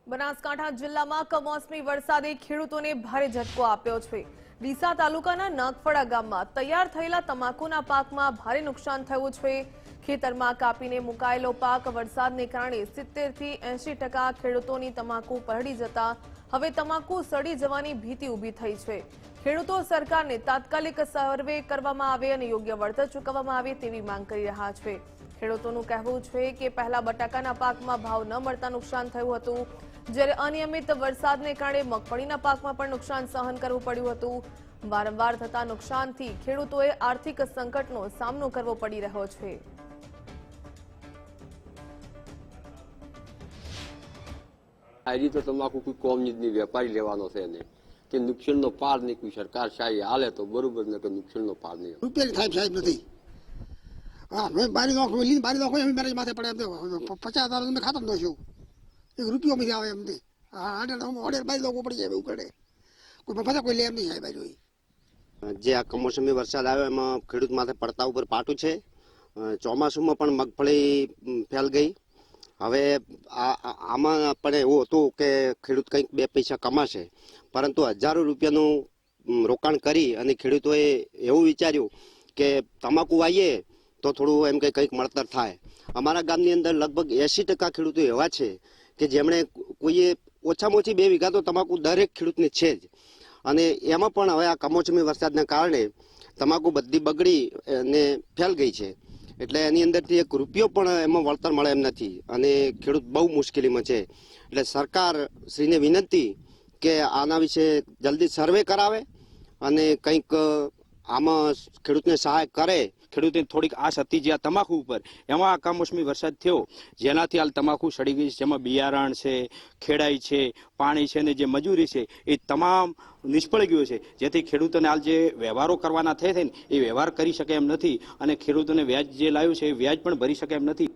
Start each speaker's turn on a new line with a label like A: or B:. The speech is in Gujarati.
A: બનાસકાંઠા જિલ્લામાં કમોસમી વરસાદે ખેડૂતોને ભારે ઝટકો આપ્યો છે। ડીસા તાલુકાના નાગફળા ગામમાં તૈયાર થયેલા તમાકુના પાકમાં ભારે નુકસાન થયું છે। ખેતરમાં કાપીને મુકાયેલો પાક વરસાદને કારણે 70 થી 80% ખેડૂતોની તમાકુ પલળી જતા હવે તમાકુ સડી જવાની ભીતિ ઊભી થઈ છે। ખેડૂતો સરકારને તાત્કાલિક સર્વે કરવામાં આવે અને યોગ્ય વળતર ચૂકવવામાં આવે તેવી માંગ કરી રહ્યા છે। ખેડૂતોનું કહેવું છે કે પહેલા બટાકાના પાકમાં ભાવ ન મળતા નુકસાન થયું હતું, જ્યારે અનિયમિત વરસાદને કારણે મગફળીના પાકમાં પણ નુકસાન સહન કરવું પડ્યું હતું। વારંવાર થતા નુકસાનથી ખેડૂતોએ આર્થિક સંકટનો સામનો કરવો પડી રહ્યો છે।
B: આરી તો તમાકુ કોઈ કોમની જ નહીં, વેપારી લેવાનો છે ને કે નુકસાનનો પાર નહીં, કોઈ સરકાર શાહી હાલે તો બરોબર ને કે નુકસાનનો પાર નહીં।
C: રૂપિયાની થાય સાહેબ નથી। હા મેં બારી નોખો લીન બારી નોખો એમ મારે માથે પડે એમ 50,000 મેં ખાતર નોખ્યું, એક રૂપિયો માંથી આવે એમ નહીં। હા ઓર્ડર બારી નોખવો પડી જાય એવું કરે, કોઈ પાછા કોઈ લે એમ નહીં સાહેબ। બાજુ
D: જે આ કમોસમી વરસાદ આવ્યો એમાં ખેડૂત માથે પડતા ઉપર પાટું છે। ચોમાસુમાં પણ મગફળી ફેલ ગઈ। હવે આમાં પણ એવું હતું કે ખેડૂત કંઈક 2 પૈસા કમાશે, પરંતુ હજારો રૂપિયાનું રોકાણ કરી અને ખેડૂતોએ એવું વિચાર્યું કે તમાકુ વાવીએ તો થોડું એમ કે કંઈક મળતર થાય। અમારા ગામની અંદર લગભગ 80% ખેડૂતો એવા છે કે જેમણે કોઈએ ઓછામાં ઓછી 2 વીઘા તો તમાકુ દરેક ખેડૂતને છે જ, અને એમાં પણ હવે આ કમોસમી વરસાદના કારણે તમાકુ બધી બગડી અને ફેલ ગઈ છે। એટલે એની અંદરથી 1 રૂપિયો પણ એમાં વળતર મળે એમ નથી અને ખેડૂત બહુ મુશ્કેલીમાં છે। એટલે સરકાર શ્રીને વિનંતી કે આના વિશે જલ્દી સર્વે કરાવે અને કંઈક આમાં ખેડૂતને સહાય કરે।
E: ખેડૂતને થોડીક આશ હતી જે આ તમાકુ ઉપર, એમાં કમોસમી વરસાદ થયો જેનાથી હાલ તમાકુ સડી ગઈ છે, જેમાં બિયારણ છે, ખેડાઈ છે, પાણી છે ને જે મજૂરી છે એ તમામ નિષ્ફળ ગયો છે, જેથી ખેડૂતોને હાલ જે વ્યવહારો કરવાના થાય ને એ વ્યવહાર કરી શકે એમ નથી અને ખેડૂતોને વ્યાજ જે લાવ્યું છે એ વ્યાજ પણ ભરી શકે એમ નથી।